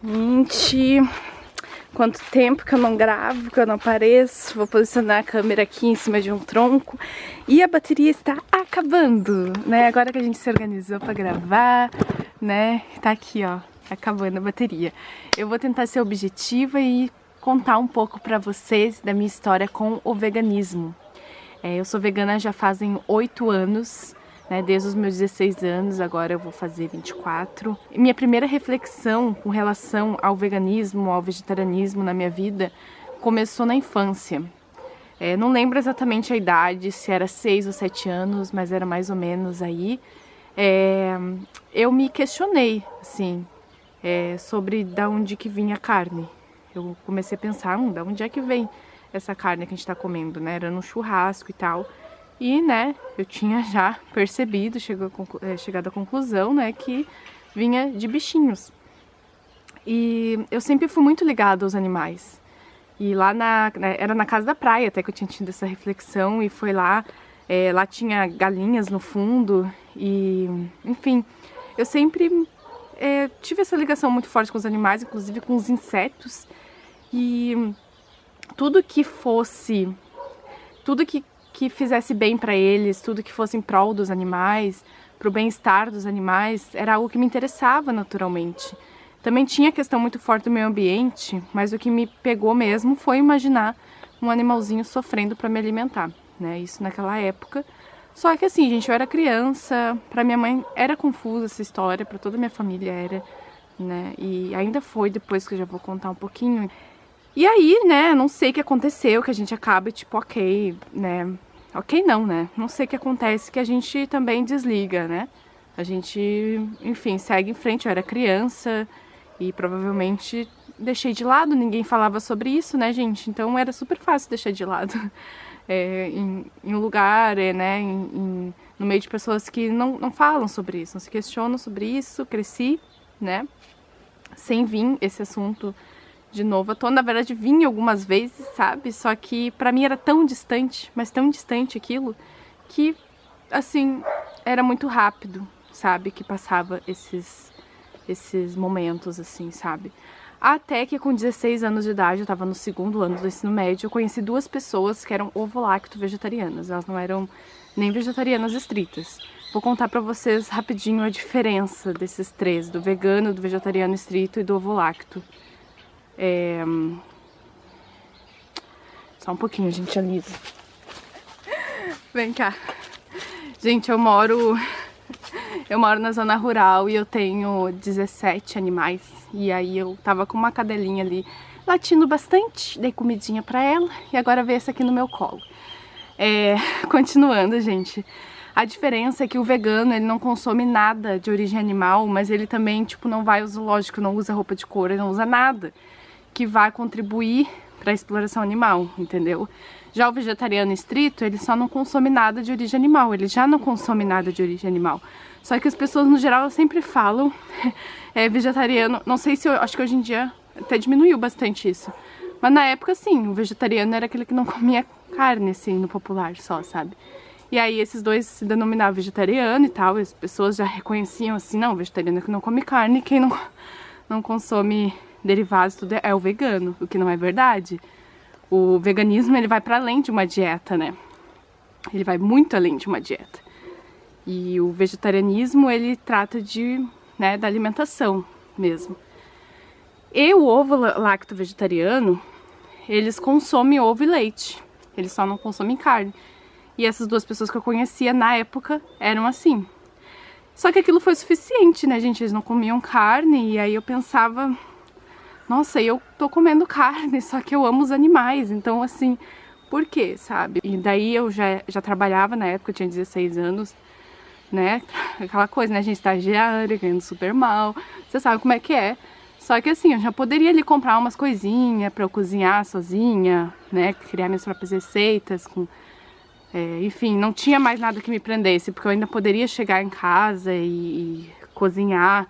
Gente, quanto tempo que eu não gravo, que eu não apareço. Vou posicionar a câmera aqui em cima de um tronco. E a bateria está acabando, né? Agora que a gente se organizou pra gravar, né? Tá aqui, ó, acabando a bateria. Eu vou tentar ser objetiva e contar um pouco pra vocês da minha história com o veganismo. Eu sou vegana já fazem 8 anos, né, desde os meus 16 anos, agora eu vou fazer 24. Minha primeira reflexão com relação ao veganismo, ao vegetarianismo na minha vida, começou na infância. Não lembro exatamente a idade, se era 6 ou 7 anos, mas era mais ou menos aí. Eu me questionei, assim, sobre da onde que vinha a carne. Eu comecei a pensar, da onde é que vem essa carne que a gente tá comendo, né? Era no churrasco e tal. E, né, eu tinha já percebido, chegado à conclusão, né, que vinha de bichinhos. E eu sempre fui muito ligada aos animais. E lá era na casa da praia até que eu tinha tido essa reflexão, e foi lá, lá tinha galinhas no fundo, e, enfim, eu sempre tive essa ligação muito forte com os animais, inclusive com os insetos, e tudo que fosse, tudo que fizesse bem para eles, tudo que fosse em prol dos animais, para o bem-estar dos animais, era algo que me interessava naturalmente. Também tinha a questão muito forte do meio ambiente, mas o que me pegou mesmo foi imaginar um animalzinho sofrendo para me alimentar, né? Isso naquela época. Só que assim, gente, eu era criança, para minha mãe era confusa essa história, para toda a minha família era, né? E ainda foi, depois que eu já vou contar um pouquinho. E aí, né, não sei o que aconteceu, que a gente acaba tipo, ok, né? Ok não, né? Não sei o que acontece, que a gente também desliga, né? A gente, enfim, segue em frente. Eu era criança e provavelmente deixei de lado, ninguém falava sobre isso, né, gente? Então era super fácil deixar de lado. Em um lugar, né, no meio de pessoas que não falam sobre isso, não se questionam sobre isso. Cresci, né, sem vir esse assunto de novo à tona. Na verdade, vim algumas vezes, sabe? Só que pra mim era tão distante, mas tão distante aquilo, que, assim, era muito rápido, sabe? Que passava esses momentos, assim, sabe? Até que com 16 anos de idade, eu tava no 2º ano do ensino médio, eu conheci 2 pessoas que eram ovo-lacto vegetarianas. Elas não eram nem vegetarianas estritas. Vou contar pra vocês rapidinho a diferença desses 3, do vegano, do vegetariano estrito e do ovo-lacto. Só um pouquinho, gente, Alisa. Vem cá. Gente, eu moro na zona rural e eu tenho 17 animais. E aí eu tava com uma cadelinha ali latindo bastante, dei comidinha pra ela e agora veio essa aqui no meu colo. Continuando, gente. A diferença é que o vegano, ele não consome nada de origem animal, mas ele também, tipo, não vai ao zoológico, não usa roupa de couro, ele não usa nada que vai contribuir para a exploração animal, entendeu? Já o vegetariano estrito, ele só não consome nada de origem animal, ele já não consome nada de origem animal. Só que as pessoas, no geral, sempre falam vegetariano, não sei se, acho que hoje em dia até diminuiu bastante isso, mas na época, sim, o vegetariano era aquele que não comia carne, assim, no popular só, sabe? E aí esses dois se denominavam vegetariano e tal, e as pessoas já reconheciam assim, não, vegetariano é que não come carne, quem não consome derivados, tudo é o vegano, o que não é verdade. O veganismo, ele vai para além de uma dieta, né? Ele vai muito além de uma dieta. E o vegetarianismo, ele trata da alimentação mesmo. E o ovo-lacto vegetariano, eles consomem ovo e leite. Eles só não consomem carne. E essas 2 pessoas que eu conhecia na época eram assim. Só que aquilo foi suficiente, né, gente? Eles não comiam carne, e aí eu pensava, nossa, eu tô comendo carne, só que eu amo os animais, então assim, por quê, sabe? E daí eu já trabalhava na época, eu tinha 16 anos, né? Aquela coisa, né, gente, estagiária, ganhando super mal, você sabe como é que é. Só que assim, eu já poderia ali comprar umas coisinhas pra eu cozinhar sozinha, né, criar minhas próprias receitas, enfim, não tinha mais nada que me prendesse, porque eu ainda poderia chegar em casa e cozinhar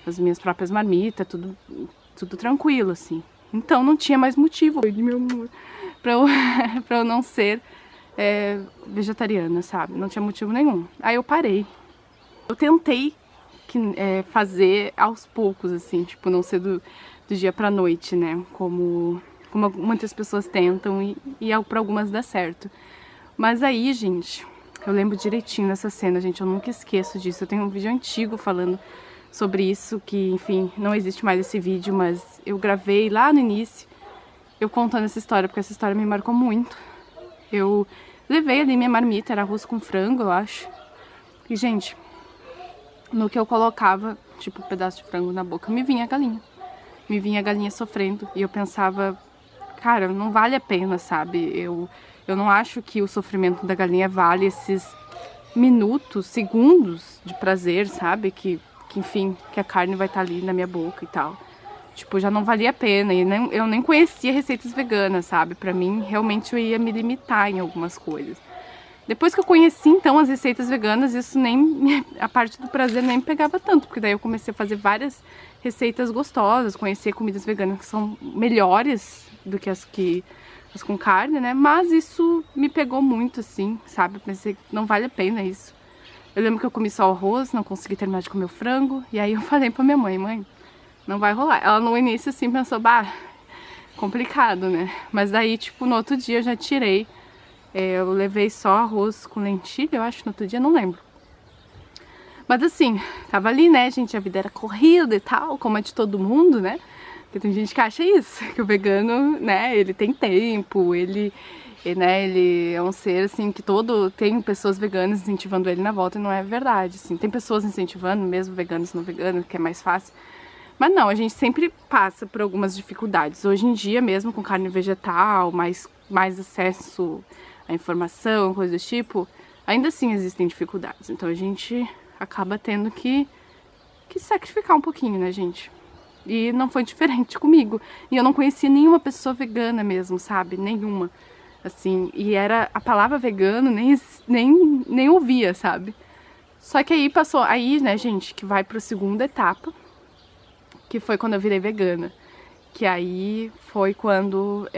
as minhas próprias marmitas, tudo tranquilo, assim. Então não tinha mais motivo, meu amor, pra eu não ser vegetariana, sabe? Não tinha motivo nenhum. Aí eu parei. Eu tentei que fazer aos poucos, assim, tipo, não ser do dia pra noite, né? Como muitas pessoas tentam e pra algumas dá certo. Mas aí, gente, eu lembro direitinho dessa cena, gente, eu nunca esqueço disso. Eu tenho um vídeo antigo falando sobre isso, que, enfim, não existe mais esse vídeo, mas eu gravei lá no início, eu contando essa história, porque essa história me marcou muito. Eu levei ali minha marmita, era arroz com frango, eu acho. E, gente, no que eu colocava, tipo, um pedaço de frango na boca, me vinha a galinha. Me vinha a galinha sofrendo. E eu pensava, cara, não vale a pena, sabe? Eu não acho que o sofrimento da galinha vale esses minutos, segundos de prazer, sabe? Que enfim, que a carne vai estar ali na minha boca e tal. Tipo, já não valia a pena. E eu nem conhecia receitas veganas, sabe? Pra mim, realmente eu ia me limitar em algumas coisas. Depois que eu conheci, então, as receitas veganas, isso nem... a parte do prazer nem me pegava tanto. Porque daí eu comecei a fazer várias receitas gostosas, conhecer comidas veganas que são melhores do que as com carne, né? Mas isso me pegou muito, assim, sabe? Eu pensei que não vale a pena isso. Eu lembro que eu comi só o arroz, não consegui terminar de comer o frango. E aí eu falei pra minha mãe, mãe, não vai rolar. Ela no início assim pensou, bah, complicado, né? Mas daí, tipo, no outro dia eu já tirei. Eu levei só arroz com lentilha, eu acho, no outro dia, não lembro. Mas assim, tava ali, né, gente, a vida era corrida e tal, como é de todo mundo, né? Porque tem gente que acha isso, que o vegano, né, ele tem tempo, ele é um ser, assim, que tem pessoas veganas incentivando ele na volta e não é verdade, assim. Tem pessoas incentivando, mesmo veganos e não veganos, que é mais fácil. Mas não, a gente sempre passa por algumas dificuldades. Hoje em dia, mesmo com carne vegetal, mais acesso à informação, coisas do tipo, ainda assim existem dificuldades. Então a gente acaba tendo que sacrificar um pouquinho, né, gente? E não foi diferente comigo. E eu não conhecia nenhuma pessoa vegana mesmo, sabe? Nenhuma. Assim, e era a palavra vegano, nem ouvia, sabe? Só que aí passou, aí, né, gente, que vai pra segunda etapa, que foi quando eu virei vegana. Que aí foi quando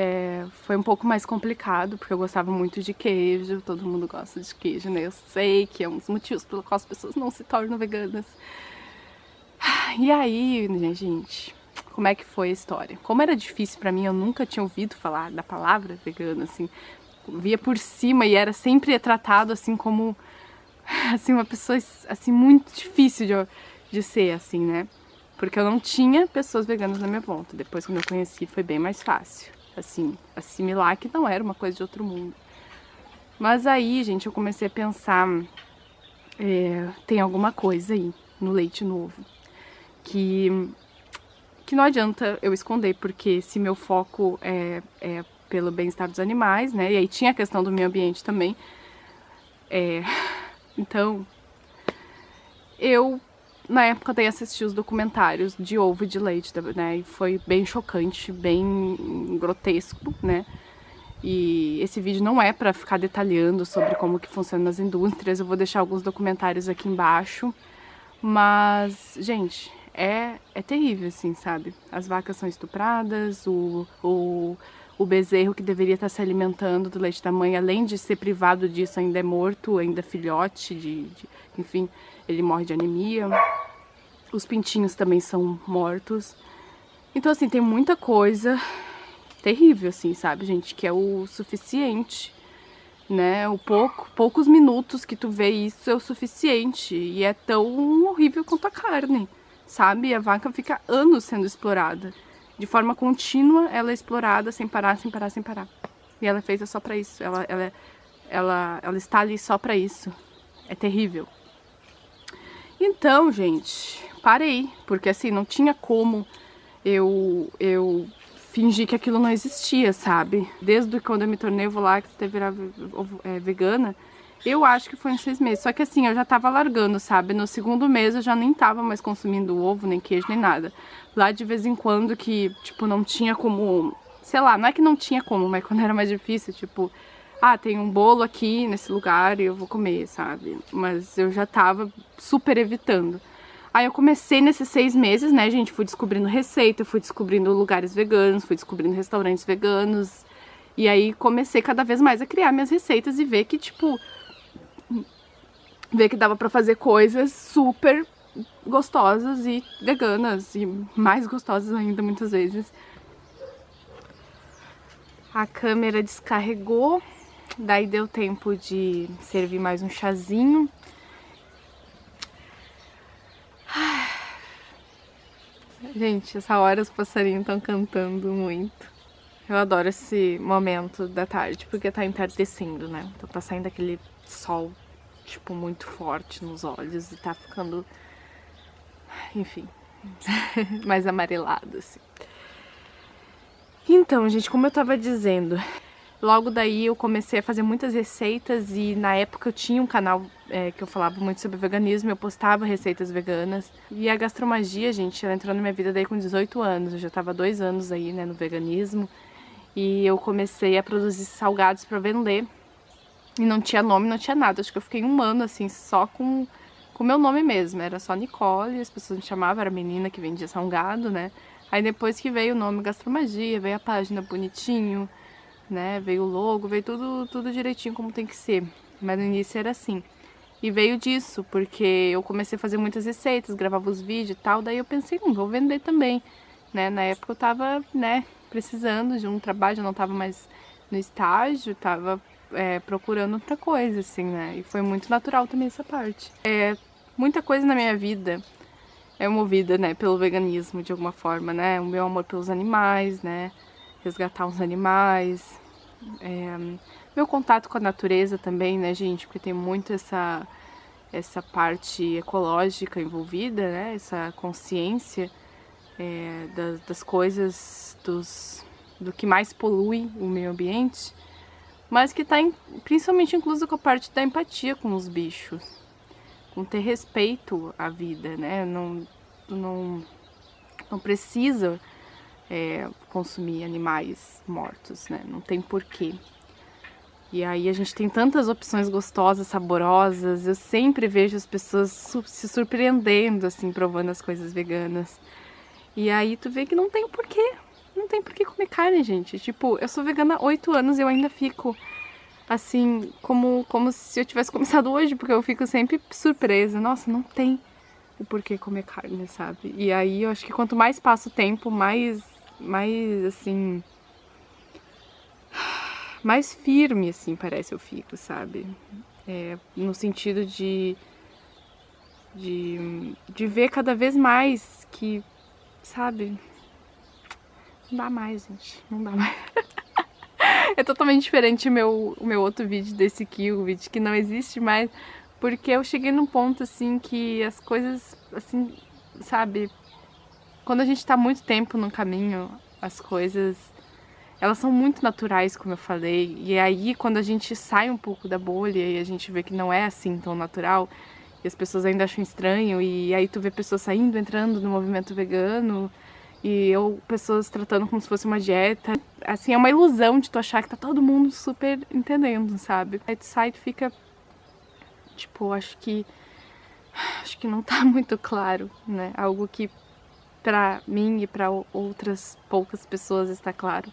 foi um pouco mais complicado, porque eu gostava muito de queijo, todo mundo gosta de queijo, né? Eu sei que é um dos motivos pelo qual as pessoas não se tornam veganas. E aí, né, gente, como é que foi a história? Como era difícil pra mim, eu nunca tinha ouvido falar da palavra vegana, assim, via por cima e era sempre tratado assim como, assim, uma pessoa, assim, muito difícil de ser, assim, né? Porque eu não tinha pessoas veganas na minha volta. Depois, quando eu conheci, foi bem mais fácil, assim, assimilar que não era uma coisa de outro mundo. Mas aí, gente, eu comecei a pensar, tem alguma coisa aí no leite novo que não adianta eu esconder, porque se meu foco é pelo bem-estar dos animais, né, e aí tinha a questão do meio ambiente também, então eu, na época, daí assisti os documentários de ovo e de leite, né, e foi bem chocante, bem grotesco, né, e esse vídeo não é pra ficar detalhando sobre como que funciona nas indústrias, eu vou deixar alguns documentários aqui embaixo, mas, gente, é terrível, assim, sabe? As vacas são estupradas, o bezerro que deveria estar se alimentando do leite da mãe, além de ser privado disso, ainda é morto, ainda é filhote, enfim, ele morre de anemia. Os pintinhos também são mortos. Então, assim, tem muita coisa terrível, assim, sabe, gente? Que é o suficiente, né? Poucos minutos que tu vê isso é o suficiente. E é tão horrível quanto a carne, sabe? A vaca fica anos sendo explorada. De forma contínua, ela é explorada sem parar, sem parar, sem parar. E ela é feita só pra isso. Ela está ali só pra isso. É terrível. Então, gente, parei. Porque assim, não tinha como eu fingir que aquilo não existia, sabe? Desde quando eu me tornei ovo-lacto até virar vegana, eu acho que foi em 6 meses. Só que assim, eu já tava largando, sabe? No segundo mês eu já nem tava mais consumindo ovo, nem queijo, nem nada. Lá de vez em quando que, tipo, não tinha como... Sei lá, não é que não tinha como, mas quando era mais difícil, tipo... Ah, tem um bolo aqui nesse lugar e eu vou comer, sabe? Mas eu já tava super evitando. Aí eu comecei nesses 6 meses, né, gente? Fui descobrindo receita, fui descobrindo lugares veganos, fui descobrindo restaurantes veganos. E aí comecei cada vez mais a criar minhas receitas e ver que, tipo... Ver que dava pra fazer coisas super gostosas e veganas, e mais gostosas ainda muitas vezes. A câmera descarregou, daí deu tempo de servir mais um chazinho. Gente, essa hora os passarinhos estão cantando muito. Eu adoro esse momento da tarde, porque tá entardecendo, né? Então tá saindo aquele sol, tipo, muito forte nos olhos e tá ficando, enfim, mais amarelado, assim. Então, gente, como eu tava dizendo, logo daí eu comecei a fazer muitas receitas e na época eu tinha um canal que eu falava muito sobre veganismo, eu postava receitas veganas. E a Gastromagia, gente, ela entrou na minha vida daí com 18 anos, eu já tava há 2 anos aí, né, no veganismo. E eu comecei a produzir salgados pra vender. E não tinha nome, não tinha nada, acho que eu fiquei 1 ano assim, só com o meu nome mesmo, era só Nicole, as pessoas me chamavam, era a menina que vendia salgado, né. Aí depois que veio o nome Gastromagia, veio a página bonitinho, né, veio o logo, veio tudo direitinho como tem que ser. Mas no início era assim. E veio disso, porque eu comecei a fazer muitas receitas, gravava os vídeos e tal, daí eu pensei, vou vender também, né. Na época eu tava, né, precisando de um trabalho, eu não tava mais no estágio, tava procurando outra coisa, assim, né. E foi muito natural também essa parte. Muita coisa na minha vida é movida, né, pelo veganismo, de alguma forma, né? O meu amor pelos animais, né? Resgatar os animais. Meu contato com a natureza também, né, gente? Porque tem muito essa parte ecológica envolvida, né? Essa consciência das coisas, do que mais polui o meio ambiente. Mas que tá principalmente incluso com a parte da empatia com os bichos. Com ter respeito à vida, né? Não precisa consumir animais mortos, né? Não tem porquê. E aí a gente tem tantas opções gostosas, saborosas. Eu sempre vejo as pessoas se surpreendendo, assim, provando as coisas veganas. E aí tu vê que não tem porquê. Não tem porquê comer carne, gente. Tipo, eu sou vegana há 8 anos e eu ainda fico assim, como se eu tivesse começado hoje, porque eu fico sempre surpresa. Nossa, não tem o porquê comer carne, sabe? E aí eu acho que quanto mais passa o tempo, mais assim, mais firme, assim, parece eu fico, sabe? No sentido de ver cada vez mais que, sabe? Não dá mais, gente. Não dá mais. É totalmente diferente o meu outro vídeo desse aqui, o vídeo que não existe mais, porque eu cheguei num ponto, assim, que as coisas, assim, sabe, quando a gente tá muito tempo no caminho, as coisas, elas são muito naturais, como eu falei, e aí quando a gente sai um pouco da bolha e a gente vê que não é assim tão natural, e as pessoas ainda acham estranho, e aí tu vê pessoas saindo, entrando no movimento vegano, e pessoas tratando como se fosse uma dieta. Assim, é uma ilusão de tu achar que tá todo mundo super entendendo, sabe? Aí tu sai e tu fica, tipo, acho que não tá muito claro, né? Algo que pra mim e pra outras poucas pessoas está claro.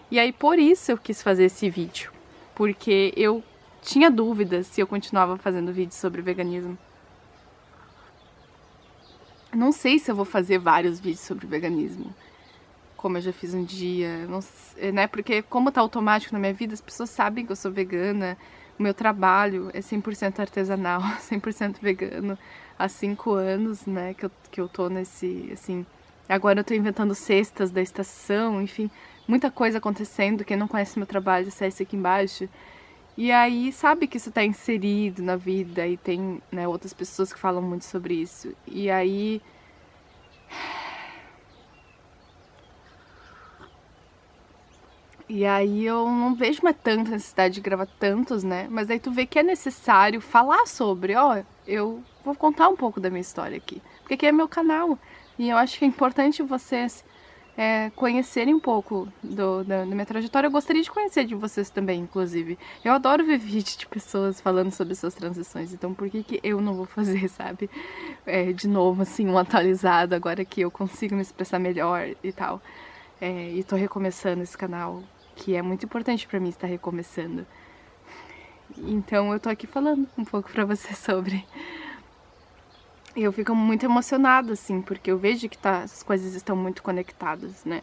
E aí por isso eu quis fazer esse vídeo, porque eu tinha dúvidas se eu continuava fazendo vídeo sobre veganismo. Não sei se eu vou fazer vários vídeos sobre veganismo, como eu já fiz um dia, não sei, né? Porque como tá automático na minha vida, as pessoas sabem que eu sou vegana, o meu trabalho é 100% artesanal, 100% vegano, há 5 anos, né, que eu tô nesse, assim, agora eu tô inventando cestas da estação, enfim, muita coisa acontecendo. Quem não conhece meu trabalho, acesse aqui embaixo. E aí, sabe que isso tá inserido na vida e tem, né, outras pessoas que falam muito sobre isso. E aí... eu não vejo mais tanta necessidade de gravar tantos, né? Mas aí tu vê que é necessário falar sobre, ó, eu vou contar um pouco da minha história aqui. Porque aqui é meu canal. E eu acho que é importante vocês conhecerem um pouco da minha trajetória. Eu gostaria de conhecer de vocês também, inclusive. Eu adoro ver vídeos de pessoas falando sobre suas transições, então por que eu não vou fazer, sabe? De novo, assim, um atualizado, agora que eu consigo me expressar melhor e tal. E tô recomeçando esse canal, que é muito importante pra mim estar recomeçando. Então eu tô aqui falando um pouco pra você sobre. eu fico muito emocionada, assim, porque eu vejo que as coisas estão muito conectadas, né?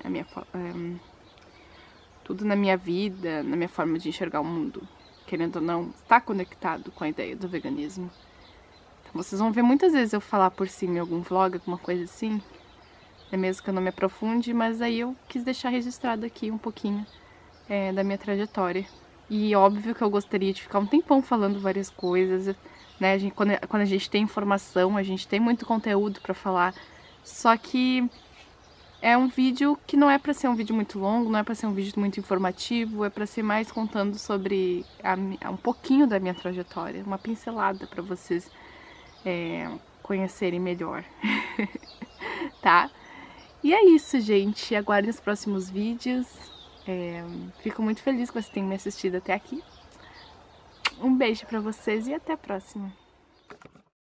Tudo na minha vida, na minha forma de enxergar o mundo, querendo ou não, está conectado com a ideia do veganismo. Então vocês vão ver muitas vezes eu falar por cima em algum vlog, alguma coisa assim, é mesmo que eu não me aprofunde, mas aí eu quis deixar registrado aqui um pouquinho da minha trajetória. E óbvio que eu gostaria de ficar um tempão falando várias coisas, né? Quando a gente tem informação, a gente tem muito conteúdo pra falar, só que é um vídeo que não é pra ser um vídeo muito longo, não é pra ser um vídeo muito informativo, é pra ser mais contando sobre um pouquinho da minha trajetória, uma pincelada pra vocês conhecerem melhor, tá? E é isso, gente. Aguardem os próximos vídeos. Fico muito feliz que vocês tenham me assistido até aqui. Um beijo pra vocês e até a próxima.